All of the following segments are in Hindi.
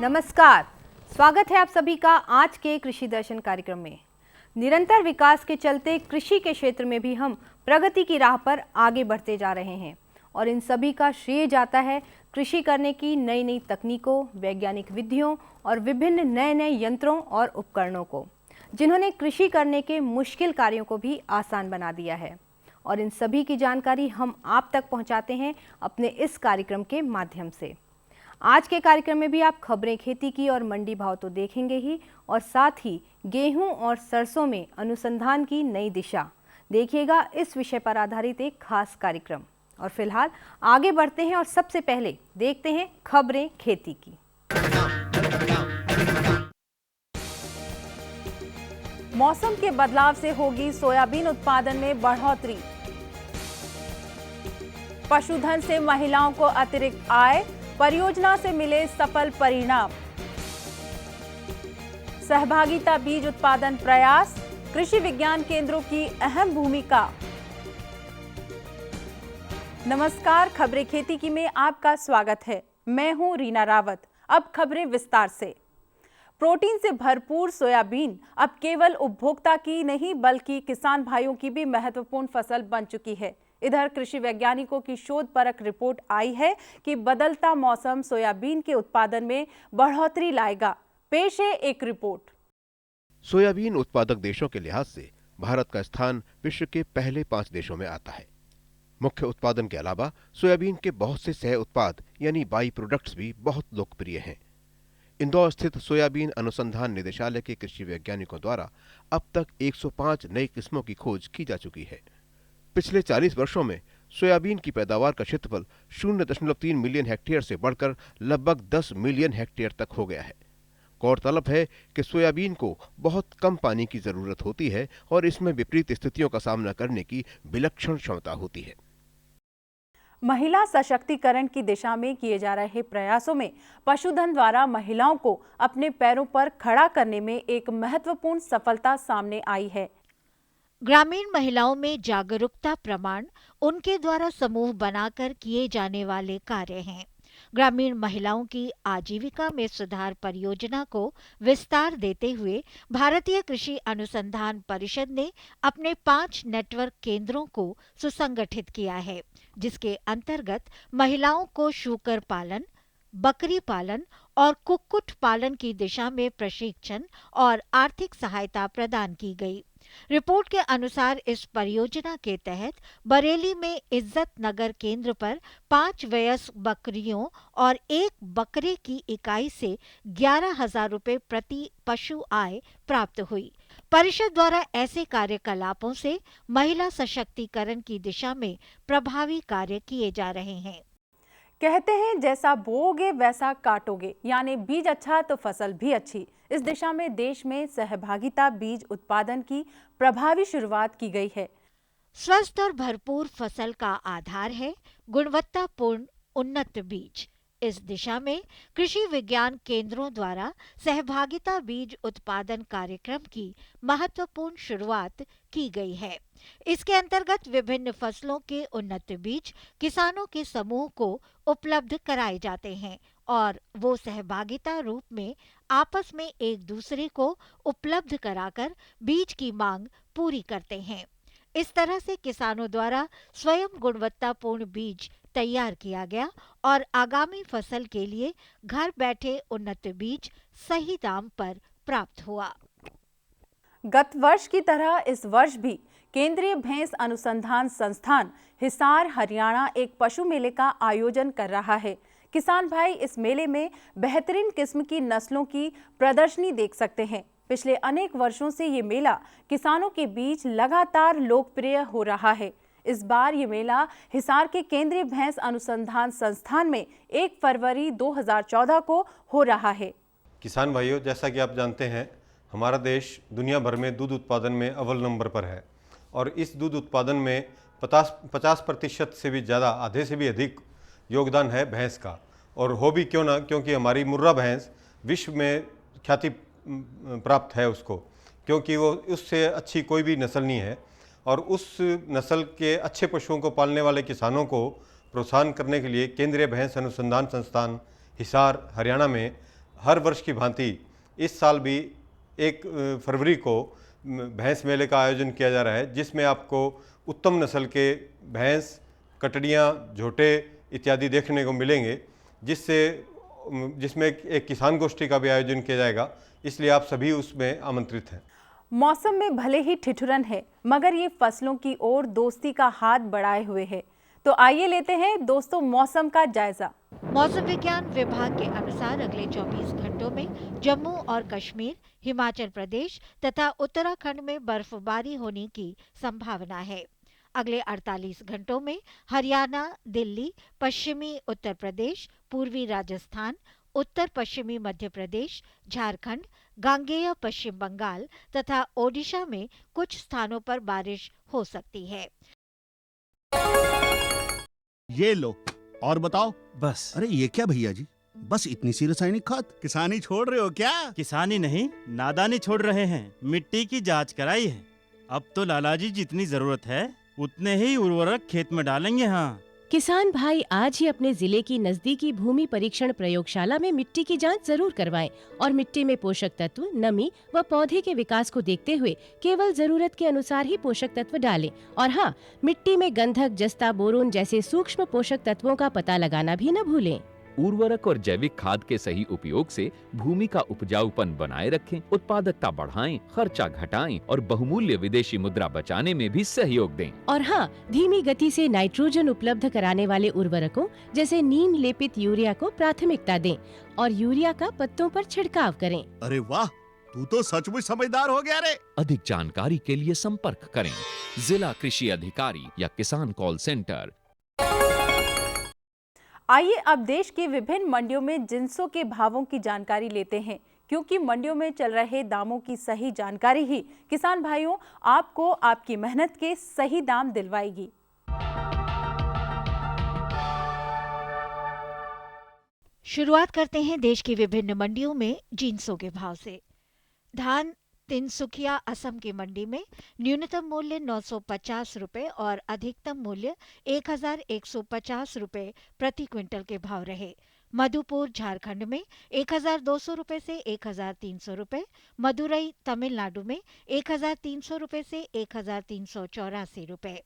नमस्कार, स्वागत है आप सभी का आज के कृषि दर्शन कार्यक्रम में। निरंतर विकास के चलते कृषि के क्षेत्र में भी हम प्रगति की राह पर आगे बढ़ते जा रहे हैं और इन सभी का श्रेय जाता है कृषि करने की नई नई तकनीकों, वैज्ञानिक विधियों और विभिन्न नए नए यंत्रों और उपकरणों को, जिन्होंने कृषि करने के मुश्किल कार्यों को भी आसान बना दिया है। और इन सभी की जानकारी हम आप तक पहुंचाते हैं अपने इस कार्यक्रम के माध्यम से। आज के कार्यक्रम में भी आप खबरें खेती की और मंडी भाव तो देखेंगे ही, और साथ ही गेहूं और सरसों में अनुसंधान की नई दिशा देखिएगा। इस विषय पर आधारित एक खास कार्यक्रम। और फिलहाल आगे बढ़ते हैं और सबसे पहले देखते हैं खबरें खेती की। मौसम के बदलाव से होगी सोयाबीन उत्पादन में बढ़ोतरी। पशुधन से महिलाओं को अतिरिक्त आय, परियोजना से मिले सफल परिणाम। सहभागिता बीज उत्पादन प्रयास, कृषि विज्ञान केंद्रों की अहम भूमिका। नमस्कार, खबरें खेती की में आपका स्वागत है। मैं हूं रीना रावत। अब खबरें विस्तार से। प्रोटीन से भरपूर सोयाबीन अब केवल उपभोक्ता की नहीं बल्कि किसान भाइयों की भी महत्वपूर्ण फसल बन चुकी है। इधर कृषि वैज्ञानिकों की शोध परक रिपोर्ट आई है कि बदलता मौसम सोयाबीन के उत्पादन में बढ़ोतरी लाएगा। पेश है एक रिपोर्ट। सोयाबीन उत्पादक देशों के लिहाज से भारत का स्थान विश्व के पहले 5 देशों में आता है। मुख्य उत्पादन के अलावा सोयाबीन के बहुत से सह उत्पाद यानी बाई प्रोडक्ट्स भी बहुत लोकप्रिय हैं। इंदौर स्थित सोयाबीन अनुसंधान निदेशालय के कृषि वैज्ञानिकों द्वारा अब तक 105 नई किस्मों की खोज की जा चुकी है। पिछले 40 वर्षों में सोयाबीन की पैदावार का क्षेत्रफल 0.3 मिलियन हेक्टेयर से बढ़कर लगभग 10 मिलियन हेक्टेयर तक हो गया है। गौरतलब है कि सोयाबीन को बहुत कम पानी की जरूरत होती है और इसमें विपरीत स्थितियों का सामना करने की विलक्षण क्षमता होती है। महिला सशक्तिकरण की दिशा में किए जा रहे प्रयासों में पशुधन द्वारा महिलाओं को अपने पैरों पर खड़ा करने में एक महत्वपूर्ण सफलता सामने आई है। ग्रामीण महिलाओं में जागरूकता प्रमाण उनके द्वारा समूह बनाकर किए जाने वाले कार्य हैं। ग्रामीण महिलाओं की आजीविका में सुधार परियोजना को विस्तार देते हुए भारतीय कृषि अनुसंधान परिषद ने अपने 5 नेटवर्क केंद्रों को सुसंगठित किया है, जिसके अंतर्गत महिलाओं को शूकर पालन, बकरी पालन और कुक्कुट पालन की दिशा में प्रशिक्षण और आर्थिक सहायता प्रदान की गई। रिपोर्ट के अनुसार इस परियोजना के तहत बरेली में इज्जत नगर केंद्र पर 5 वयस्क बकरियों और 1 बकरे की इकाई से 11,000 रुपए प्रति पशु आय प्राप्त हुई। परिषद द्वारा ऐसे कार्यकलापों से महिला सशक्तिकरण की दिशा में प्रभावी कार्य किए जा रहे हैं। कहते हैं जैसा बोओगे वैसा काटोगे, यानी बीज अच्छा तो फसल भी अच्छी। इस दिशा में देश में सहभागिता बीज उत्पादन की प्रभावी शुरुआत की गई है। स्वस्थ और भरपूर फसल का आधार है गुणवत्तापूर्ण उन्नत बीज। इस दिशा में कृषि विज्ञान केंद्रों द्वारा सहभागिता बीज उत्पादन कार्यक्रम की महत्वपूर्ण शुरुआत की गई है। इसके अंतर्गत विभिन्न फसलों के उन्नत बीज किसानों के समूह को उपलब्ध कराए जाते हैं और वो सहभागिता रूप में आपस में एक दूसरे को उपलब्ध कराकर बीज की मांग पूरी करते हैं। इस तरह से किसानों द्वारा स्वयं गुणवत्तापूर्ण बीज तैयार किया गया और आगामी फसल के लिए घर बैठे उन्नत बीज सही दाम पर प्राप्त हुआ। गत वर्ष की तरह इस वर्ष भी केंद्रीय भैंस अनुसंधान संस्थान हिसार हरियाणा एक पशु मेले का आयोजन कर रहा है। किसान भाई इस मेले में बेहतरीन किस्म की नस्लों की प्रदर्शनी देख सकते हैं। पिछले अनेक वर्षों से ये मेला किसानों के बीच लगातार लोकप्रिय हो रहा है। इस बार ये मेला हिसार के केंद्रीय भैंस अनुसंधान संस्थान में 1 फरवरी 2014 को हो रहा है। किसान भाइयों, जैसा कि आप जानते हैं, हमारा देश दुनिया भर में दूध उत्पादन में अव्वल नंबर पर है और इस दूध उत्पादन में 50% से भी ज़्यादा, आधे से भी अधिक योगदान है भैंस का। और हो भी क्यों ना, क्योंकि हमारी मुर्रा भैंस विश्व में ख्याति प्राप्त है उसको, क्योंकि वो उससे अच्छी कोई भी नस्ल नहीं है। और उस नस्ल के अच्छे पशुओं को पालने वाले किसानों को प्रोत्साहन करने के लिए केंद्रीय भैंस अनुसंधान संस्थान हिसार हरियाणा में हर वर्ष की भांति इस साल भी 1 फरवरी को भैंस मेले का आयोजन किया जा रहा है, जिसमें आपको उत्तम नस्ल के भैंस, कटड़ियाँ, झोटे इत्यादि देखने को मिलेंगे, जिसमें एक किसान गोष्ठी का भी आयोजन किया जाएगा। इसलिए आप सभी उसमें आमंत्रित हैं। मौसम में भले ही ठिठुरन है, मगर ये फसलों की ओर दोस्ती का हाथ बढ़ाए हुए है। तो आइए लेते हैं दोस्तों मौसम का जायजा। मौसम विज्ञान विभाग के अनुसार अगले 24 घंटों में जम्मू और कश्मीर, हिमाचल प्रदेश तथा उत्तराखंड में बर्फबारी होने की संभावना है। अगले 48 घंटों में हरियाणा, दिल्ली, पश्चिमी उत्तर प्रदेश, पूर्वी राजस्थान, उत्तर पश्चिमी मध्य प्रदेश, झारखंड, गांगेय पश्चिम बंगाल तथा ओडिशा में कुछ स्थानों पर बारिश हो सकती है। ये लो और बताओ। बस। अरे ये क्या भैया जी, बस इतनी सी रासायनिक खाद? किसानी छोड़ रहे हो क्या? किसानी नहीं, नादानी छोड़ रहे हैं। मिट्टी की जांच कराई है। अब तो लालाजी जितनी जरूरत है उतने ही उर्वरक खेत में डालेंगे। हाँ, किसान भाई आज ही अपने जिले की नजदीकी भूमि परीक्षण प्रयोगशाला में मिट्टी की जांच जरूर करवाएं और मिट्टी में पोषक तत्व, नमी व पौधे के विकास को देखते हुए केवल जरूरत के अनुसार ही पोषक तत्व डालें। और हाँ, मिट्टी में गंधक, जस्ता, बोरोन जैसे सूक्ष्म पोषक तत्वों का पता लगाना भी न भूलें। उर्वरक और जैविक खाद के सही उपयोग से भूमि का उपजाऊपन बनाए रखें, उत्पादकता बढ़ाएं, खर्चा घटाएं और बहुमूल्य विदेशी मुद्रा बचाने में भी सहयोग दें। और हाँ, धीमी गति से नाइट्रोजन उपलब्ध कराने वाले उर्वरकों जैसे नीम लेपित यूरिया को प्राथमिकता दें और यूरिया का पत्तों पर छिड़काव करें। अरे वाह, तू तो सचमुच समझदार हो गया रे। अधिक जानकारी के लिए संपर्क करें जिला कृषि अधिकारी या किसान कॉल सेंटर। आइए अब देश की विभिन्न मंडियों में जिंसों के भावों की जानकारी लेते हैं, क्योंकि मंडियों में चल रहे दामों की सही जानकारी ही किसान भाइयों आपको आपकी मेहनत के सही दाम दिलवाएगी। शुरुआत करते हैं देश की विभिन्न मंडियों में जिंसों के भाव से। धान तिनसुकिया असम की मंडी में न्यूनतम मूल्य 950 रुपए और अधिकतम मूल्य 1150 रुपए प्रति क्विंटल के भाव रहे। मधुपुर झारखंड में 1200 रुपए से 1300 रुपए, मदुरई तमिलनाडु में 1300 रुपए से 1384 रुपए।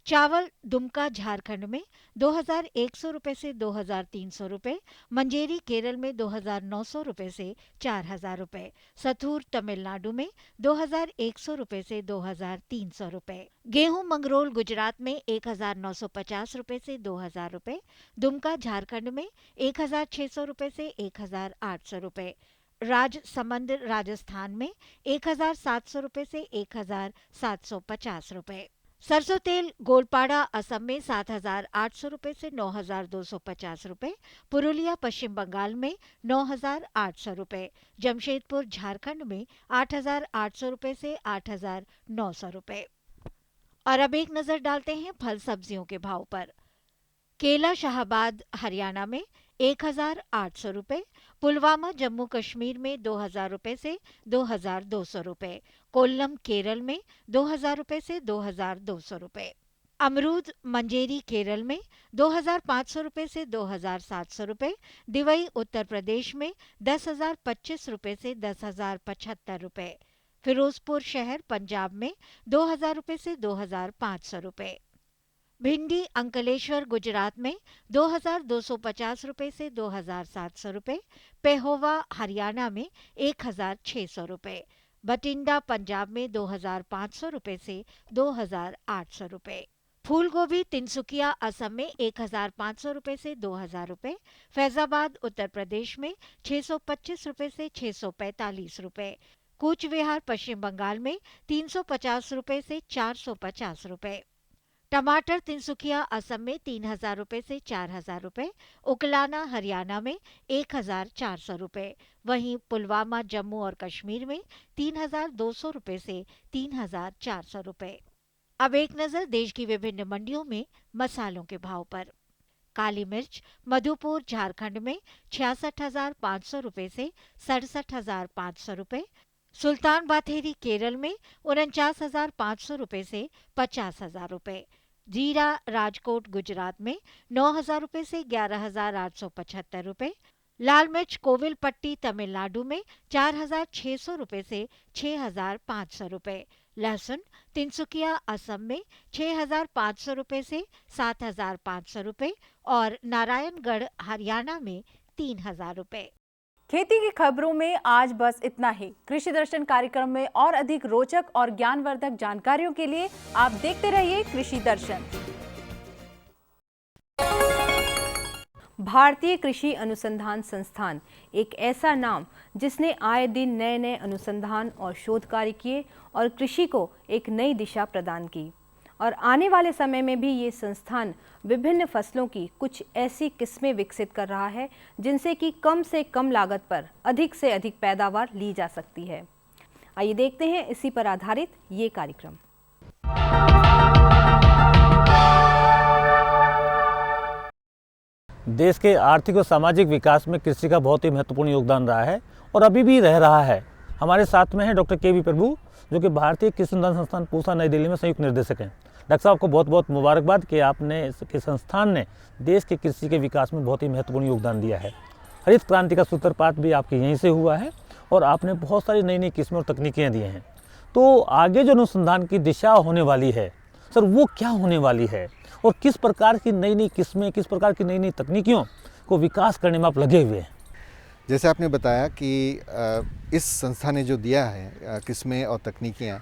चावल दुमका झारखंड में 2100 रुपए से 2300 रुपए, मंजेरी केरल में 2900 रुपए से 4000 रुपए, सथूर तमिलनाडु में 2100 रुपए से 2300 रुपए। गेहूं मंगरोल गुजरात में 1950 रुपए से 2000 रुपए, दुमका झारखंड में 1600 रुपए से 1800 रुपए, राजसमंद राजस्थान में 1700 रुपए से 1750 रुपए। सरसों तेल गोलपाड़ा असम में 7800 रुपए से 9250 रुपए, पुरुलिया पश्चिम बंगाल में 9800 रुपए, जमशेदपुर झारखंड में 8800 रुपए से 8900 रुपए। और अब एक नजर डालते हैं फल सब्जियों के भाव पर। केला शाहबाद हरियाणा में 1800 रुपए, पुलवामा जम्मू कश्मीर में 2000 रुपए से 2200 रुपए, कोल्लम केरल में 2000 रुपए से 2200 रुपए। अमरूद मंजेरी केरल में 2500 रुपए से 2700 रुपए, दिवई उत्तर प्रदेश में 10,025 रुपए से 10,075 रुपए, फिरोजपुर शहर पंजाब में 2000 रुपए से 2500 रुपए। भिंडी अंकलेश्वर गुजरात में 2250 रुपए से 2700 रुपए, पेहोवा हरियाणा में 1600 रुपए, बटिंडा पंजाब में 2500 रुपए से 2800 रुपए। फूल गोभी तिनसुकिया असम में 1500 रुपए से 2000 रुपए, फैजाबाद उत्तर प्रदेश में 625 रुपए से 645 रुपए, कूच विहार पश्चिम बंगाल में 350 रुपए से 450 रुपए। टमाटर तिनसुकिया असम में 3000 रुपए से 4000 रुपए, उकलाना हरियाणा में 1400 रुपए, वहीं पुलवामा जम्मू और कश्मीर में 3200 रुपए से 3400 रुपए। अब एक नजर देश की विभिन्न मंडियों में मसालों के भाव पर। काली मिर्च मधुपुर झारखंड में 66,500 रुपए से 67,500 रुपए, सुल्तान बाथेरी केरल में 49,500 रुपए से 50,000 रुपए, जीरा राजकोट गुजरात में 9,000 रुपए से 11,875 रुपए, लाल मिर्च कोविलपट्टी तमिलनाडु में 4,600 रुपए से 6,500 रुपए, लहसुन तिनसुकिया असम में 6,500 रुपए से 7,500 रुपए और नारायणगढ़ हरियाणा में 3,000 रुपए। खेती की खबरों में आज बस इतना ही। कृषि दर्शन कार्यक्रम में और अधिक रोचक और ज्ञानवर्धक जानकारियों के लिए आप देखते रहिए कृषि दर्शन। भारतीय कृषि अनुसंधान संस्थान एक ऐसा नाम जिसने आए दिन नए नए अनुसंधान और शोध कार्य किए और कृषि को एक नई दिशा प्रदान की, और आने वाले समय में भी ये संस्थान विभिन्न फसलों की कुछ ऐसी किस्में विकसित कर रहा है जिनसे कि कम से कम लागत पर अधिक से अधिक पैदावार ली जा सकती है। आइए देखते हैं इसी पर आधारित ये कार्यक्रम। देश के आर्थिक और सामाजिक विकास में कृषि का बहुत ही महत्वपूर्ण योगदान रहा है और अभी भी रह रहा है। हमारे साथ में है डॉक्टर के वी प्रभु, जो कि भारतीय कृषि अनुसंधान संस्थान पूसा नई दिल्ली में संयुक्त निर्देशक हैं। डॉक्टर साहब को बहुत बहुत मुबारकबाद कि आपने के संस्थान ने देश के कृषि के विकास में बहुत ही महत्वपूर्ण योगदान दिया है। हरित क्रांति का सूत्रपात भी आपके यहीं से हुआ है और आपने बहुत सारी नई नई किस्में और तकनीकें दी हैं। तो आगे जो अनुसंधान की दिशा होने वाली है सर, वो क्या होने वाली है और किस प्रकार की नई नई किस्में, किस प्रकार की नई नई तकनीकियों को विकास करने में आप लगे हुए हैं? जैसे आपने बताया कि इस संस्था ने जो दिया है किस्में और तकनीकियाँ,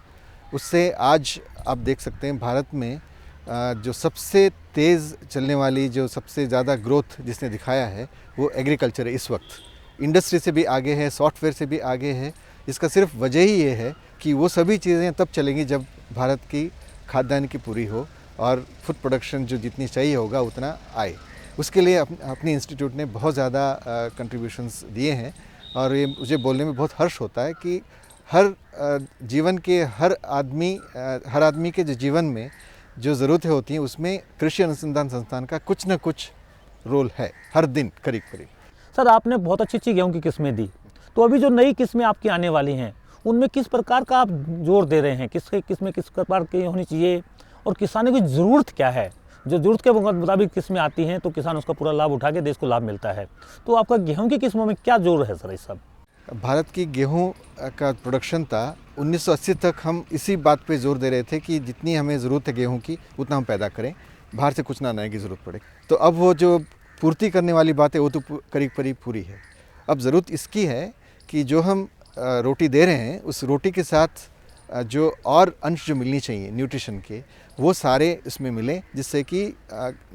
उससे आज आप देख सकते हैं भारत में जो सबसे तेज़ चलने वाली, जो सबसे ज़्यादा ग्रोथ जिसने दिखाया है वो एग्रीकल्चर है। इस वक्त इंडस्ट्री से भी आगे है, सॉफ्टवेयर से भी आगे है। इसका सिर्फ वजह ही ये है कि वो सभी चीज़ें तब चलेंगी जब भारत की खाद्यान्न की पूरी हो और फूड प्रोडक्शन जो जितनी चाहिए होगा उतना आए। उसके लिए अपने इंस्टीट्यूट ने बहुत ज़्यादा कंट्रीब्यूशंस दिए हैं और ये मुझे बोलने में बहुत हर्ष होता है कि हर जीवन के हर आदमी के जो जीवन में जो ज़रूरतें होती हैं उसमें कृषि अनुसंधान संस्थान का कुछ न कुछ रोल है, हर दिन करीब करीब। सर, आपने बहुत अच्छी अच्छी गेहूँ की किस्में दी, तो अभी जो नई किस्में आपकी आने वाली हैं उनमें किस प्रकार का आप जोर दे रहे हैं? किसके किस्में किस प्रकार की होनी चाहिए और किसानों की ज़रूरत क्या है? जो ज़रूरत के मुताबिक किस्में आती हैं तो किसान उसका पूरा लाभ उठा के देश को लाभ मिलता है। तो आपका गेहूं की किस्मों में क्या जोर है सर? इस सब भारत की गेहूं का प्रोडक्शन था 1980 तक, हम इसी बात पे जोर दे रहे थे कि जितनी हमें ज़रूरत है गेहूं की उतना हम पैदा करें, बाहर से कुछ ना लाने की ज़रूरत पड़े। तो अब वो जो पूर्ति करने वाली बात है वो तो करीब करीब पूरी है। अब ज़रूरत इसकी है कि जो हम रोटी दे रहे हैं उस रोटी के साथ जो और अंश जो मिलनी चाहिए न्यूट्रिशन के, वो सारे इसमें मिले, जिससे कि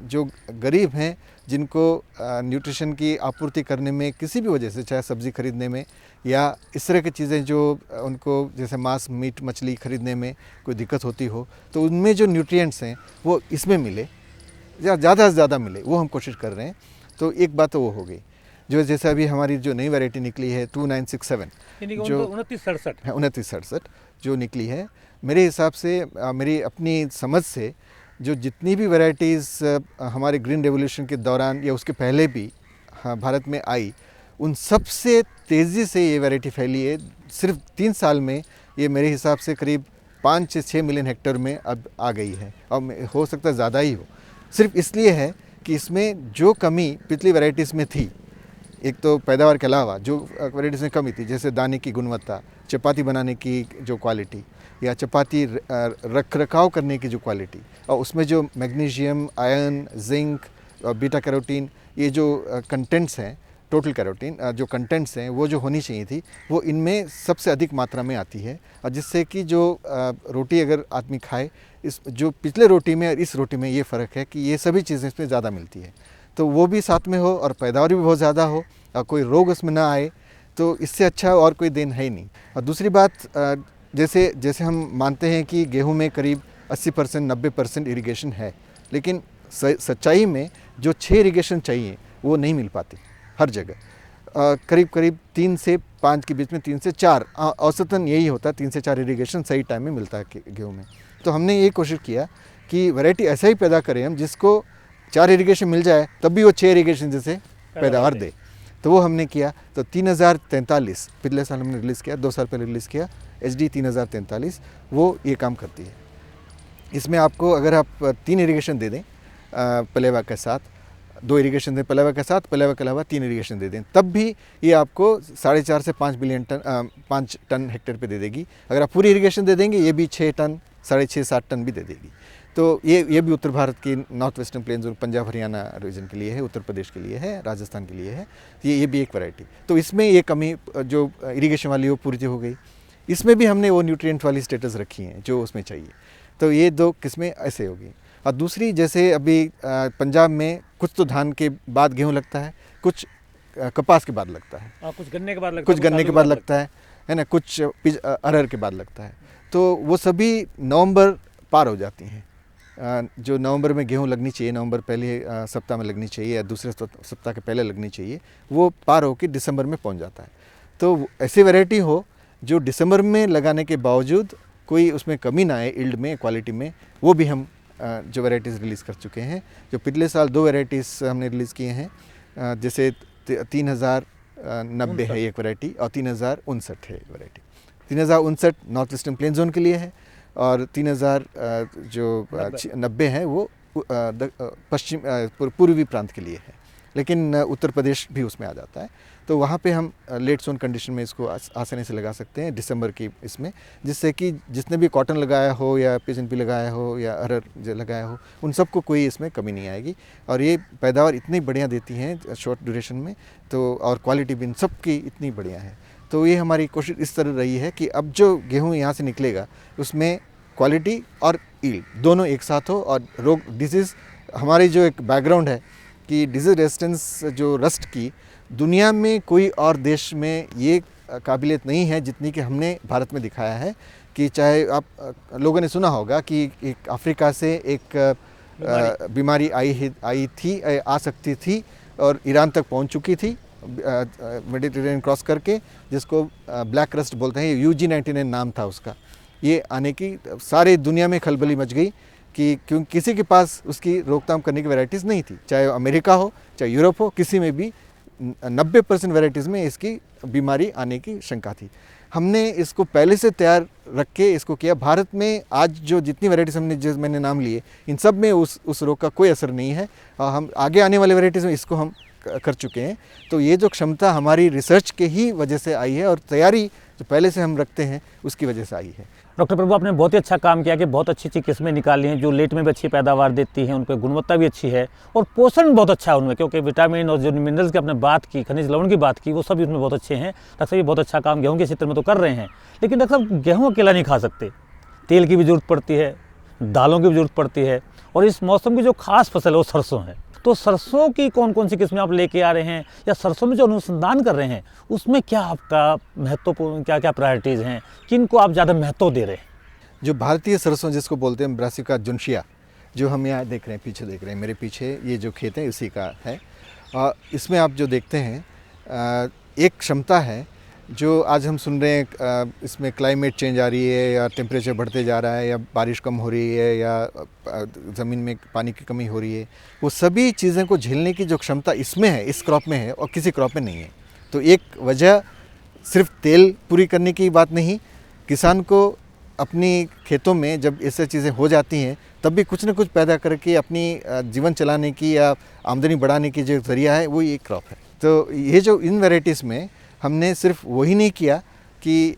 जो गरीब हैं जिनको न्यूट्रिशन की आपूर्ति करने में किसी भी वजह से, चाहे सब्ज़ी खरीदने में या इस तरह की चीज़ें जो उनको जैसे मांस मीट मछली खरीदने में कोई दिक्कत होती हो, तो उनमें जो न्यूट्रिएंट्स हैं वो इसमें मिले, ज़्यादा से ज़्यादा मिले, वो हम कोशिश कर रहे हैं। तो एक बात तो वो हो गई। जो जैसे अभी हमारी जो नई वैरायटी निकली है 2967 जो 2967 जो निकली है, मेरे हिसाब से, मेरी अपनी समझ से, जो जितनी भी वैरायटीज़ हमारे ग्रीन रेवोल्यूशन के दौरान या उसके पहले भी भारत में आई, उन सबसे तेज़ी से ये वैरायटी फैली है। सिर्फ 3 साल में ये मेरे हिसाब से करीब 5 से 6 मिलियन हेक्टेयर में अब आ गई है, और हो सकता है ज़्यादा ही हो। सिर्फ इसलिए है कि इसमें जो कमी पिछली वैरायटीज़ में थी, एक तो पैदावार के अलावा जो वैरायटीज़ में कमी थी, जैसे दाने की गुणवत्ता, चपाती बनाने की जो क्वालिटी या चपाती रख रखाव करने की जो क्वालिटी, और उसमें जो मैग्नीशियम, आयरन, जिंक और बीटा कैरोटीन, ये जो कंटेंट्स हैं, टोटल कैरोटीन जो कंटेंट्स हैं, वो जो होनी चाहिए थी, वो इनमें सबसे अधिक मात्रा में आती है। और जिससे कि जो रोटी अगर आदमी खाए, इस जो पिछले रोटी में और इस रोटी में ये फ़र्क है कि ये सभी चीज़ें इसमें ज़्यादा मिलती है, तो वो भी साथ में हो और पैदावार भी बहुत ज़्यादा हो और कोई रोग उसमें ना आए, तो इससे अच्छा और कोई देन है ही नहीं। और दूसरी बात, जैसे जैसे हम मानते हैं कि गेहूं में करीब 80% 90% इरिगेशन है, लेकिन सच्चाई में जो 6 इरिगेशन चाहिए वो नहीं मिल पाती हर जगह। करीब करीब 3 से 5 के बीच में, 3 से 4 औसतन यही होता है, 3 से 4 इरिगेशन सही टाइम में मिलता है गेहूँ में। तो हमने ये कोशिश किया कि वैरायटी ऐसा ही पैदा करें हम जिसको 4 इरिगेशन मिल जाए तब भी वो 6 इरिगेशन जैसे पैदावार दे। तो वो हमने किया। तो 3043 पिछले साल हमने रिलीज़ किया, 2 साल पहले रिलीज़ किया HD 3043, वो ये काम करती है। इसमें आपको अगर आप 3 इरिगेशन दे दें पलेवा के साथ, 2 इरिगेशन दें पलेवा के साथ, पलेवा के अलावा 3 इरिगेशन दे दें, तब भी ये आपको 4.5 से 5 टन हेक्टेयर पे दे देगी। अगर आप पूरी इरिगेशन दे देंगे ये भी 6 टन 6.5 7 टन भी दे देगी। तो ये भी उत्तर भारत की नॉर्थ वेस्टर्न प्लेन्स और पंजाब हरियाणा रीजन के लिए है, उत्तर प्रदेश के लिए है, राजस्थान के लिए है। ये भी एक वैरायटी। तो इसमें ये कमी जो इरिगेशन वाली वो पूरी हो गई। इसमें भी हमने वो न्यूट्रिएंट वाली स्टेटस रखी हैं जो उसमें चाहिए। तो ये 2 किस्में ऐसे होगी। और दूसरी, जैसे अभी पंजाब में कुछ तो धान के बाद गेहूँ लगता है, कुछ कपास के बाद लगता है, कुछ गन्ने के बाद लगता है, कुछ गन्ने के बाद लगता है ना, कुछ अरहर के बाद लगता है। तो वो सभी नवंबर पार हो जाती हैं। जो नवंबर में गेहूँ लगनी चाहिए, नवंबर पहले सप्ताह में लगनी चाहिए या दूसरे सप्ताह के पहले लगनी चाहिए, वो पार होकर दिसंबर में पहुंच जाता है। तो ऐसी वैरायटी हो जो दिसंबर में लगाने के बावजूद कोई उसमें कमी ना आए इल्ड में, क्वालिटी में, वो भी हम जो वैरायटीज़ रिलीज़ कर चुके हैं। जो पिछले साल 2 वैरायटीज़ हमने रिलीज़ किए हैं, जैसे 3090 है एक वैरायटी और 3059 है एक variety. 3059 north eastern plane zone के लिए है और 3090 है वो पश्चिम पूर्वी प्रांत के लिए है, लेकिन उत्तर प्रदेश भी उसमें आ जाता है। तो वहाँ पे हम लेट सोन कंडीशन में इसको आसानी से लगा सकते हैं दिसंबर की इसमें, जिससे कि जिसने भी कॉटन लगाया हो या PSNP लगाया हो या अरहर लगाया हो, उन सबको कोई इसमें कमी नहीं आएगी। और ये पैदावार इतनी बढ़िया देती हैं शॉर्ट ड्यूरेशन में, तो और क्वालिटी भी इन सब की इतनी बढ़िया है। तो ये हमारी कोशिश इस तरह रही है कि अब जो गेहूँ यहाँ से निकलेगा उसमें क्वालिटी और ईल्ड दोनों एक साथ हो। और रोग डिजीज़, हमारी जो एक बैकग्राउंड है कि डिजीज़ रेजिस्टेंस जो रस्ट की दुनिया में कोई और देश में ये काबिलियत नहीं है जितनी कि हमने भारत में दिखाया है। कि चाहे आप लोगों ने सुना होगा कि एक अफ्रीका से एक बीमारी आ सकती थी और ईरान तक पहुंच चुकी थी मेडिटेरेनियन क्रॉस करके, जिसको ब्लैक रस्ट बोलते हैं। UG99 नाम था उसका। ये आने की सारी दुनिया में खलबली मच गई कि क्योंकि किसी के पास उसकी रोकथाम करने की वैरायटीज़ नहीं थी, चाहे अमेरिका हो चाहे यूरोप हो, किसी में भी 90% वैरायटीज़ में इसकी बीमारी आने की शंका थी। हमने इसको पहले से तैयार रख के इसको किया। भारत में आज जो जितनी वैरायटीज़ मैंने नाम लिए, इन सब में उस रोग का कोई असर नहीं है। हम आगे आने वाले वैरायटीज़ में इसको हम कर चुके हैं। तो ये जो क्षमता हमारी रिसर्च के ही वजह से आई है और तैयारी जो पहले से हम रखते हैं उसकी वजह से आई है। डॉक्टर प्रभु, आपने बहुत ही अच्छा काम किया कि बहुत अच्छी अच्छी किस्में निकाली हैं जो लेट में भी अच्छी पैदावार देती हैं, उन पर गुणवत्ता भी अच्छी है और पोषण बहुत अच्छा है उनमें, क्योंकि विटामिन और जो मिनरल्स की आपने बात की, खनिज लवण की बात की, वो सब इसमें बहुत अच्छे हैं। डॉक्टर साहब ये बहुत अच्छा काम गेहूँ के क्षेत्र में तो कर रहे हैं, लेकिन डॉक्टर साहब गेहूँ अकेला नहीं खा सकते, तेल की भी ज़रूरत पड़ती है, दालों की भी ज़रूरत पड़ती है, और इस मौसम की जो खास फसल है वो सरसों है। तो सरसों की कौन कौन सी किस्में आप लेके आ रहे हैं, या सरसों में जो अनुसंधान कर रहे हैं उसमें क्या आपका महत्वपूर्ण क्या क्या प्रायोरिटीज़ हैं, किन को आप ज़्यादा महत्व दे रहे हैं? जो भारतीय सरसों जिसको बोलते हैं ब्रासिका जुनशिया, जो हम यहाँ देख रहे हैं, पीछे देख रहे हैं, मेरे पीछे ये जो खेत है इसी का है। इसमें आप जो देखते हैं एक क्षमता है जो आज हम सुन रहे हैं, इसमें क्लाइमेट चेंज आ रही है या टेम्परेचर बढ़ते जा रहा है या बारिश कम हो रही है या ज़मीन में पानी की कमी हो रही है, वो सभी चीज़ें को झेलने की जो क्षमता इसमें है, इस क्रॉप में है और किसी क्रॉप में नहीं है। तो एक वजह सिर्फ तेल पूरी करने की बात नहीं, किसान को अपनी खेतों में जब ऐसे चीज़ें हो जाती हैं तब भी कुछ न कुछ पैदा करके अपनी जीवन चलाने की या आमदनी बढ़ाने की जो ज़रिया है वो ये क्रॉप है। तो ये जो इन वैरायटीज़ में हमने सिर्फ वही नहीं किया कि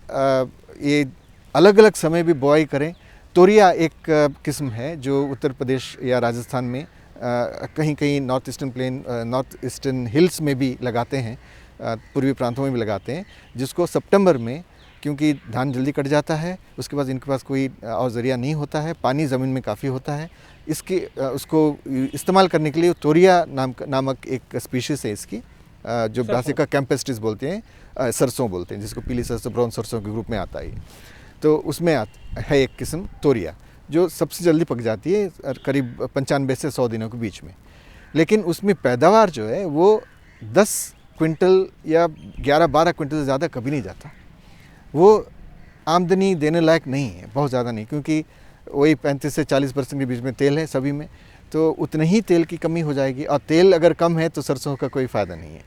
ये अलग अलग समय भी बुआई करें। तोरिया एक किस्म है जो उत्तर प्रदेश या राजस्थान में कहीं कहीं नॉर्थ ईस्टर्न हिल्स में भी लगाते हैं, पूर्वी प्रांतों में भी लगाते हैं, जिसको सितंबर में, क्योंकि धान जल्दी कट जाता है, उसके बाद इनके पास कोई और ज़रिया नहीं होता है, पानी ज़मीन में काफ़ी होता है, उसको इस्तेमाल करने के लिए तोरिया नामक एक स्पीशीज़ है इसकी, जो ब्रासिका कैंपेस्ट्रिस बोलते हैं, सरसों बोलते हैं, जिसको पीली सरसों, ब्राउन सरसों के ग्रुप में आता है। तो उसमें है एक किस्म तोरिया, जो सबसे जल्दी पक जाती है, करीब 95 से 100 दिनों के बीच में। लेकिन उसमें पैदावार जो है वो 10 क्विंटल या 11-12 क्विंटल से ज़्यादा कभी नहीं जाता। वो आमदनी देने लायक नहीं है, बहुत ज़्यादा नहीं, क्योंकि वही 35 से 40% के बीच में तेल है सभी में, तो उतने ही तेल की कमी हो जाएगी, और तेल अगर कम है तो सरसों का कोई फ़ायदा नहीं है।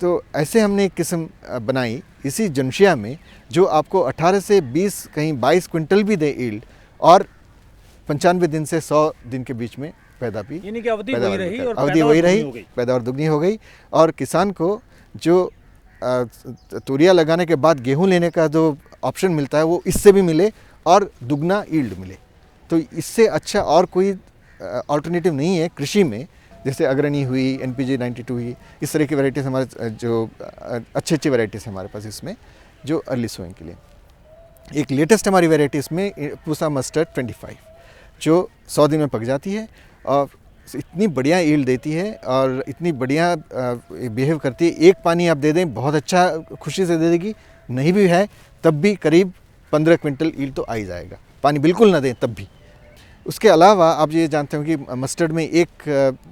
तो ऐसे हमने एक किस्म बनाई इसी जनशिया में, जो आपको 18 से 20 कहीं 22 क्विंटल भी दे ईल्ड, और 95 दिन से 100 दिन के बीच में पैदा भी, यानी कि अवधि वही रही और अवधि वही रही, पैदावार दुगनी हो गई। और किसान को जो तूरिया लगाने के बाद गेहूं लेने का जो ऑप्शन मिलता है वो इससे भी मिले और दुगना ईल्ड मिले। तो इससे अच्छा और कोई अल्टरनेटिव नहीं है कृषि में। जैसे अग्रणी हुई, NPJ 92 हुई, इस तरह की वैरायटीज़ हमारे जो अच्छी वैरायटीज़ हमारे पास इसमें, जो अर्ली सोइंग के लिए। एक लेटेस्ट हमारी वैरायटी इसमें पूसा मस्टर्ड 25, जो 100 दिन में पक जाती है और इतनी बढ़िया ईल्ड देती है और इतनी बढ़िया बिहेव करती है। एक पानी आप दे दें, बहुत अच्छा खुशी से दे देगी, नहीं भी है तब भी करीब 15 क्विंटल ईल्ड तो आ ही जाएगा, पानी बिल्कुल ना दें तब भी। उसके अलावा आप ये जानते हो कि मस्टर्ड में एक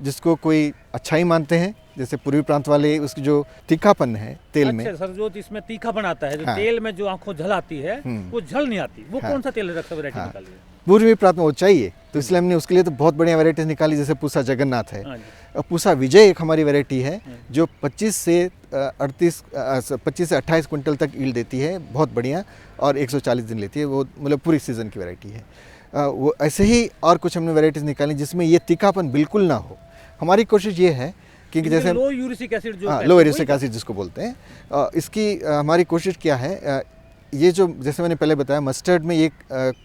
जिसको कोई अच्छाई मानते हैं, जैसे पूर्वी प्रांत वाले, उसकी जो तीखापन है तेल में। सर, जो इसमें तीखापन आता है, जो हाँ। तेल में जो आंखों झल आती है वो झल नहीं आती, वो कौन सा तेल रखा वैरायटी निकाली है? पूर्वी प्रांत में वो चाहिए, तो इसलिए हमने उसके लिए तो बहुत बढ़िया वैरायटीज निकाली, जैसे पूसा जगन्नाथ है, और पूसा विजय एक हमारी वैरायटी है जो 25 से 28 क्विंटल तक ईल्ड देती है, बहुत बढ़िया, और 140 दिन लेती है, वो मतलब पूरी सीजन की वैरायटी है। वो ऐसे ही और कुछ हमने वैरायटीज़ निकाली जिसमें ये तीखापन बिल्कुल ना हो। हमारी कोशिश ये है कि जैसे लो यूरिक एसिड, जो लो यूरिक एसिड जिसको बोलते हैं, इसकी हमारी कोशिश क्या है, ये जो जैसे मैंने पहले बताया, मस्टर्ड में एक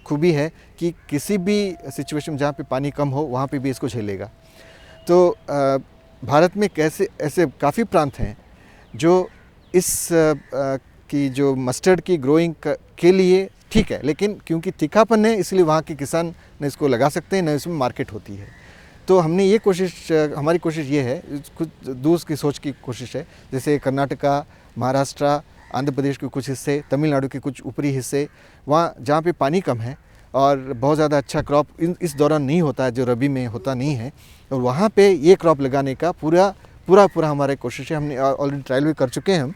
खूबी है कि किसी भी सिचुएशन जहाँ पे पानी कम हो वहाँ पे भी इसको झेलेगा। तो भारत में कैसे ऐसे काफ़ी प्रांत हैं जो इस की जो मस्टर्ड की ग्रोइंग के लिए ठीक है, लेकिन क्योंकि तीखापन है इसलिए वहाँ के किसान न इसको लगा सकते हैं, न इसमें मार्केट होती है। तो हमने ये कोशिश, हमारी कोशिश ये है, कुछ दूसरी की सोच की कोशिश है, जैसे कर्नाटका, महाराष्ट्र, आंध्र प्रदेश के कुछ हिस्से, तमिलनाडु के कुछ ऊपरी हिस्से, वहाँ जहाँ पे पानी कम है और बहुत ज़्यादा अच्छा क्रॉप इस दौरान नहीं होता है, जो रबी में होता नहीं है, और वहाँ पे ये क्रॉप लगाने का पूरा हमारी कोशिश है। हमने ऑलरेडी ट्रायल भी कर चुके हैं हम,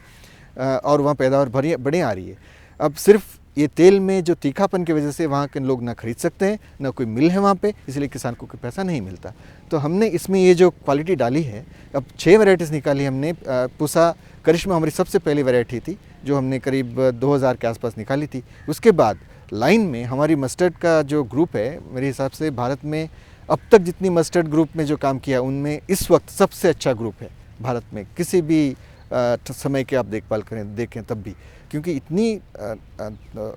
और वहाँ पैदावार बढ़िया आ रही है। अब सिर्फ ये तेल में जो तीखापन की वजह से वहाँ के लोग ना खरीद सकते हैं, ना कोई मिल है वहाँ पे, इसलिए किसान को कोई पैसा नहीं मिलता। तो हमने इसमें ये जो क्वालिटी डाली है, अब 6 वैरायटीज़ निकाली हमने। पूसा करिश्मा हमारी सबसे पहली वैरायटी थी, जो हमने करीब 2000 के आसपास निकाली थी। उसके बाद लाइन में हमारी मस्टर्ड का जो ग्रुप है, मेरे हिसाब से भारत में अब तक जितनी मस्टर्ड ग्रुप में जो काम किया उनमें इस वक्त सबसे अच्छा ग्रुप है भारत में, किसी भी समय के आप देखभाल करें देखें तब भी, क्योंकि इतनी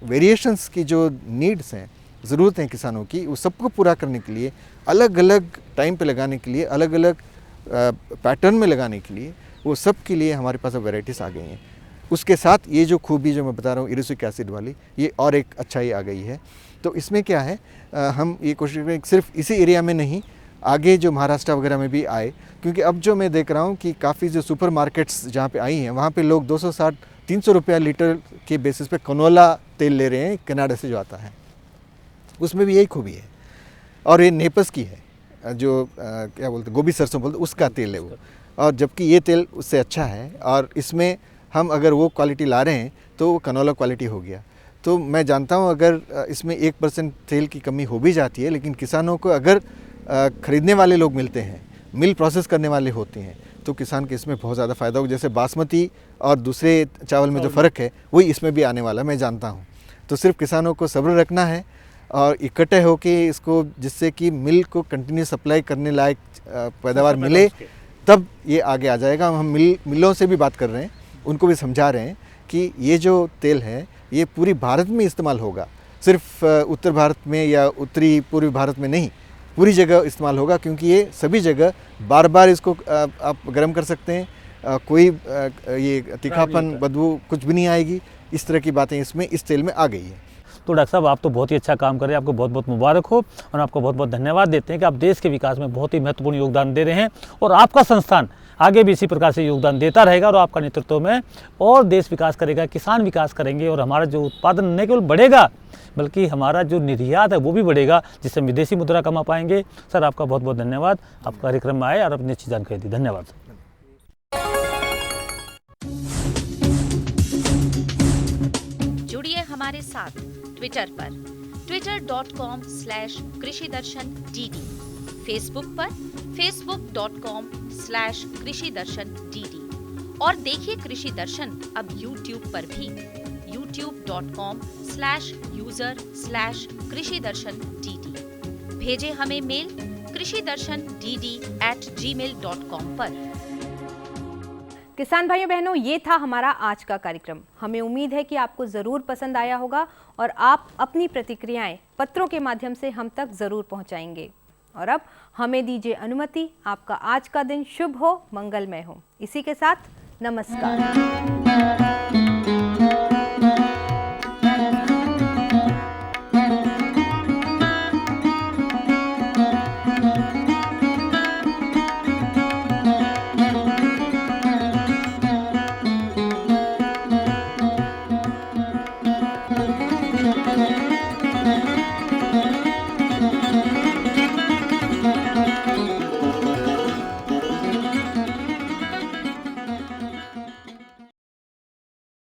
वेरिएशंस की जो नीड्स हैं, ज़रूरत हैं किसानों की, वो सबको पूरा करने के लिए, अलग अलग टाइम पे लगाने के लिए, अलग अलग पैटर्न में लगाने के लिए, वो सब के लिए हमारे पास अब वैरायटीज़ आ गई हैं। उसके साथ ये जो खूबी जो मैं बता रहा हूँ यूरिक एसिड वाली, ये और एक अच्छाई आ गई है। तो इसमें क्या है, हम ये कोशिश करें सिर्फ इसी एरिया में नहीं, आगे जो महाराष्ट्र वगैरह में भी आए, क्योंकि अब जो मैं देख रहा हूँ कि काफ़ी जो सुपर मार्केट्स जहाँ पे आई हैं, वहाँ पे लोग 260-300 रुपया लीटर के बेसिस पे कनोला तेल ले रहे हैं, कनाडा से जो आता है, उसमें भी यही खूबी है। और ये नेपस की है, जो क्या बोलते हैं, गोभी सरसों बोलते, उसका तेल है वो, और जबकि ये तेल उससे अच्छा है, और इसमें हम अगर वो क्वालिटी ला रहे हैं तो वो कनोला क्वालिटी हो गया। तो मैं जानता हूँ अगर इसमें 1% तेल की कमी हो भी जाती है, लेकिन किसानों को अगर ख़रीदने वाले लोग मिलते हैं, मिल प्रोसेस करने वाले होते हैं, तो किसान के इसमें बहुत ज़्यादा फ़ायदा हो। जैसे बासमती और दूसरे चावल में जो फ़र्क है वही इसमें भी आने वाला मैं जानता हूँ। तो सिर्फ किसानों को सब्र रखना है और इकट्ठे होके इसको, जिससे कि मिल को कंटिन्यू सप्लाई करने लायक पैदावार मिले, तब ये आगे आ जाएगा। हम मिलों से भी बात कर रहे हैं, उनको भी समझा रहे हैं कि ये जो तेल है ये पूरी भारत में इस्तेमाल होगा, सिर्फ उत्तर भारत में या उत्तरी पूर्वी भारत में नहीं, पूरी जगह इस्तेमाल होगा, क्योंकि ये सभी जगह बार बार इसको आप गर्म कर सकते हैं, कोई ये तीखापन बदबू कुछ भी नहीं आएगी। इस तरह की बातें इसमें इस तेल में आ गई है। तो डॉक्टर साहब, आप तो बहुत ही अच्छा काम कर रहे हैं, आपको बहुत बहुत मुबारक हो, और आपको बहुत बहुत धन्यवाद देते हैं कि आप देश के विकास में बहुत ही महत्वपूर्ण योगदान दे रहे हैं। और आपका संस्थान आगे भी इसी प्रकार से योगदान देता रहेगा और आपका नेतृत्व में और देश विकास करेगा, किसान विकास करेंगे और हमारा जो उत्पादन न केवल बढ़ेगा बल्कि हमारा जो निर्यात है वो भी बढ़ेगा, जिससे हम विदेशी मुद्रा कमा पाएंगे। सर आपका बहुत बहुत धन्यवाद, आप कार्यक्रम में आए और अपनी अच्छी जानकारी दी। धन्यवाद। जुड़िए हमारे साथ ट्विटर पर twitter.com/कृषिदर्शन.dd, फेसबुक पर facebook.com/कृषिदर्शन.dd और देखिए कृषि दर्शन अब यूट्यूब पर भी youtube.com/user/कृषिदर्शन.dd। भेजे हमें मेल कृषिदर्शन.dd@gmail.com पर। किसान भाइयों बहनों, ये था हमारा आज का कार्यक्रम। हमें उम्मीद है कि आपको ज़रूर पसंद आया होगा और आप अपनी प्रतिक्रियाएं पत्रों के माध्यम से हम तक ज़रूर पहुंचाएंगे। और अब हमें दीजिए अनुमति, आपका आज का दिन शुभ हो, मंगलमय हो। इसी के साथ नमस्कार।